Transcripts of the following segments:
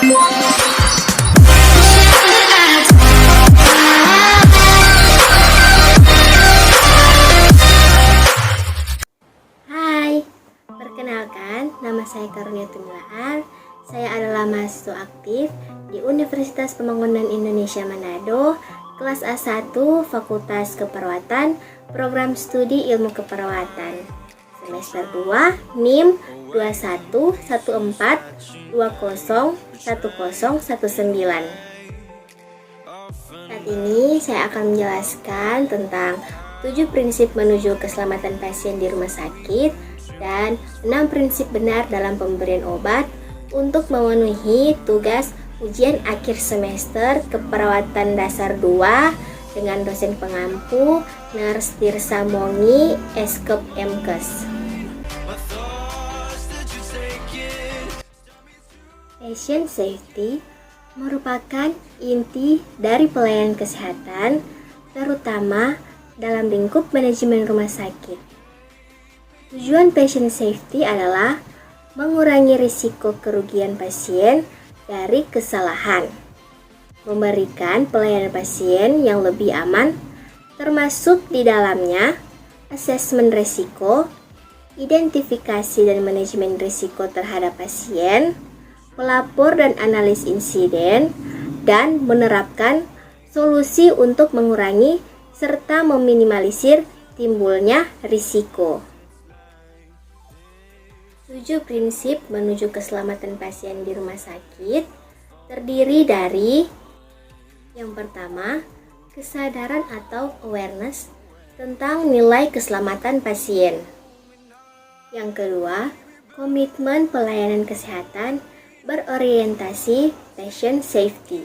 Hai, perkenalkan, nama saya Karunia Tumilaan. Saya adalah mahasiswa aktif di Universitas Pembangunan Indonesia Manado, kelas A1, Fakultas Keperawatan, Program Studi Ilmu Keperawatan. Semester 2, NIM 2114201019. Saat ini saya akan menjelaskan tentang 7 prinsip menuju keselamatan pasien di rumah sakit dan 6 prinsip benar dalam pemberian obat untuk memenuhi tugas ujian akhir semester keperawatan dasar 2 dengan dosen pengampu Nurse Tirsa Mongi, Eskep Mkes. Patient safety merupakan inti dari pelayanan kesehatan, terutama dalam lingkup manajemen rumah sakit. Tujuan patient safety adalah mengurangi risiko kerugian pasien dari kesalahan, memberikan pelayanan pasien yang lebih aman, termasuk di dalamnya asesmen risiko, identifikasi dan manajemen risiko terhadap pasien, melapor dan analis insiden, dan menerapkan solusi untuk mengurangi serta meminimalisir timbulnya risiko. 7 prinsip menuju keselamatan pasien di rumah sakit terdiri dari: yang pertama, kesadaran atau awareness tentang nilai keselamatan pasien. Yang kedua, komitmen pelayanan kesehatan berorientasi patient safety.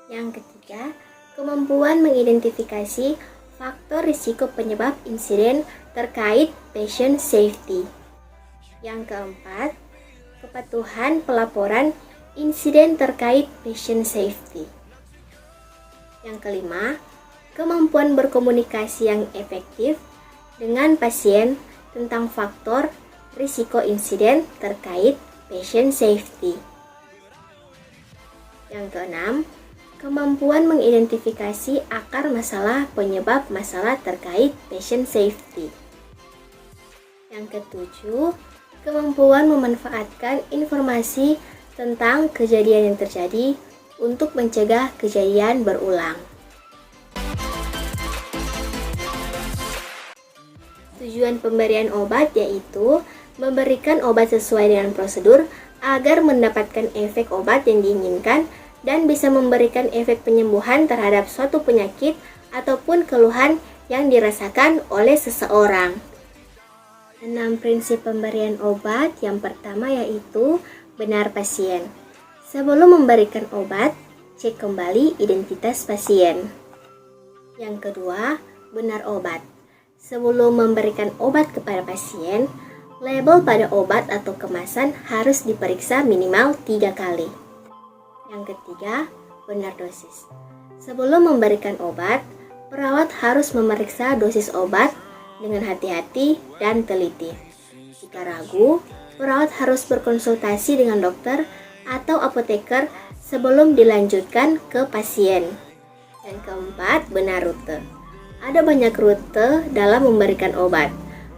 Yang ketiga, kemampuan mengidentifikasi faktor risiko penyebab insiden terkait patient safety. Yang keempat, kepatuhan pelaporan insiden terkait patient safety. Yang kelima, kemampuan berkomunikasi yang efektif dengan pasien tentang faktor risiko insiden terkait patient safety. Yang keenam, kemampuan mengidentifikasi akar masalah penyebab masalah terkait patient safety. Yang ketujuh, kemampuan memanfaatkan informasi tentang kejadian yang terjadi untuk mencegah kejadian berulang. Tujuan pemberian obat yaitu memberikan obat sesuai dengan prosedur agar mendapatkan efek obat yang diinginkan dan bisa memberikan efek penyembuhan terhadap suatu penyakit ataupun keluhan yang dirasakan oleh seseorang. 6 prinsip pemberian obat. Yang pertama yaitu benar pasien. Sebelum memberikan obat, cek kembali identitas pasien. Yang kedua, benar obat. Sebelum memberikan obat kepada pasien, label pada obat atau kemasan harus diperiksa minimal 3 kali. Yang ketiga, benar dosis. Sebelum memberikan obat, perawat harus memeriksa dosis obat dengan hati-hati dan teliti. Jika ragu, perawat harus berkonsultasi dengan dokter atau apoteker sebelum dilanjutkan ke pasien. Dan keempat, benar rute. Ada banyak rute dalam memberikan obat.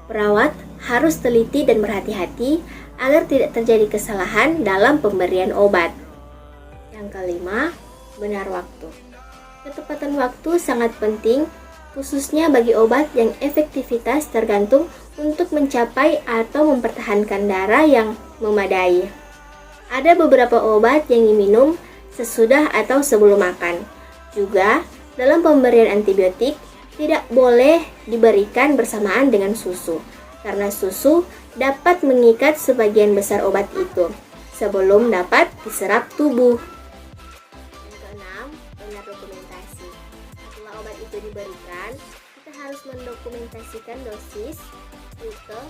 Perawat harus teliti dan berhati-hati agar tidak terjadi kesalahan dalam pemberian obat. Yang kelima, benar waktu. Ketepatan waktu sangat penting, khususnya bagi obat yang efektivitas tergantung untuk mencapai atau mempertahankan darah yang memadai. Ada beberapa obat yang diminum sesudah atau sebelum makan. Juga, dalam pemberian antibiotik, tidak boleh diberikan bersamaan dengan susu, karena susu dapat mengikat sebagian besar obat itu sebelum dapat diserap tubuh. Benar dokumentasi. Setelah obat itu diberikan, kita harus mendokumentasikan dosis, rute,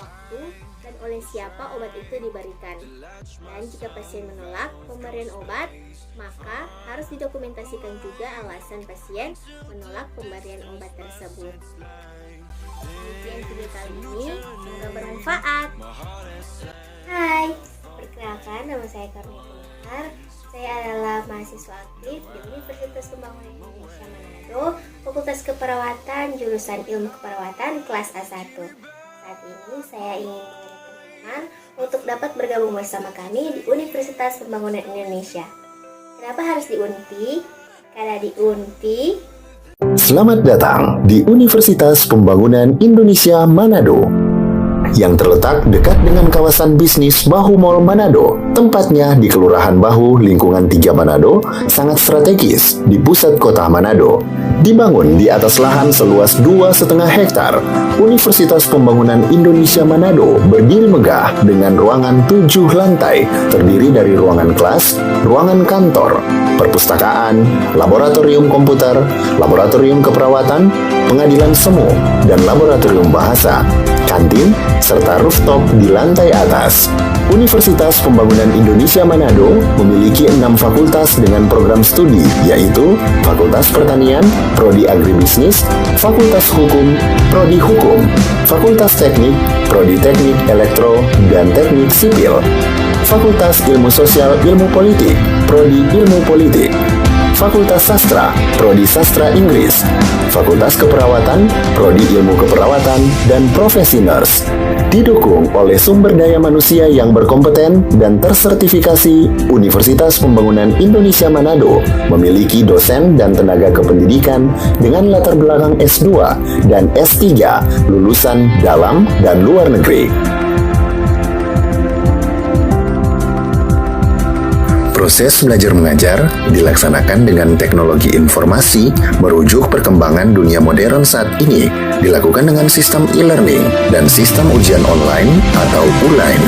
waktu, dan oleh siapa obat itu diberikan. Dan jika pasien menolak pemberian obat, maka harus didokumentasikan juga alasan pasien menolak pemberian obat tersebut. Demikian video kali ini, semoga bermanfaat. Hai, Perkenalkan, nama saya Karnia Pintar. Saya adalah mahasiswa aktif di Universitas Pembangunan Indonesia Manado, Fakultas Keperawatan, jurusan Ilmu Keperawatan, kelas A1. Saat ini saya ingin mengajak teman-teman untuk dapat bergabung bersama kami di Universitas Pembangunan Indonesia. Kenapa harus di UNPI? Karena di UNPI Selamat datang di Universitas Pembangunan Indonesia Manado yang terletak dekat dengan kawasan bisnis Bahu Mall Manado. Tempatnya di Kelurahan Bahu, Lingkungan 3 Manado, sangat strategis di pusat kota Manado. Dibangun di atas lahan seluas 2,5 hektar, Universitas Pembangunan Indonesia Manado berdiri megah dengan ruangan 7 lantai, terdiri dari ruangan kelas, ruangan kantor, perpustakaan, laboratorium komputer, laboratorium keperawatan, pengadilan semu, dan laboratorium bahasa, kantin, serta rooftop di lantai atas. Universitas Pembangunan Indonesia Manado memiliki 6 fakultas dengan program studi, yaitu Fakultas Pertanian, Prodi Agribisnis, Fakultas Hukum, Prodi Hukum, Fakultas Teknik, Prodi Teknik Elektro dan Teknik Sipil, Fakultas Ilmu Sosial Ilmu Politik, Prodi Ilmu Politik, Fakultas Sastra, Prodi Sastra Inggris, Fakultas Keperawatan, Prodi Ilmu Keperawatan, dan Profesi Nurse. Didukung oleh sumber daya manusia yang berkompeten dan tersertifikasi, Universitas Pembangunan Indonesia Manado memiliki dosen dan tenaga kependidikan dengan latar belakang S2 dan S3 lulusan dalam dan luar negeri. Proses belajar mengajar dilaksanakan dengan teknologi informasi merujuk perkembangan dunia modern saat ini, dilakukan dengan sistem e-learning dan sistem ujian online atau ULAIN.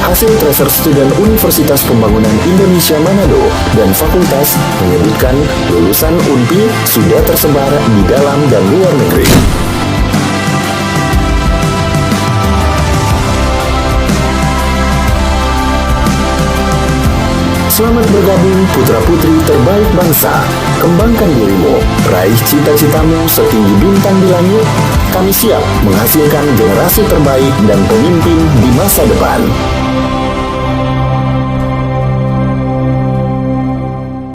Hasil tracer student Universitas Pembangunan Indonesia Manado dan fakultas menyebutkan lulusan UNPI sudah tersebar di dalam dan luar negeri. Selamat bergabung putra-putri terbaik bangsa. Kembangkan dirimu, raih cita-citamu setinggi bintang di langit. Kami siap menghasilkan generasi terbaik dan pemimpin di masa depan.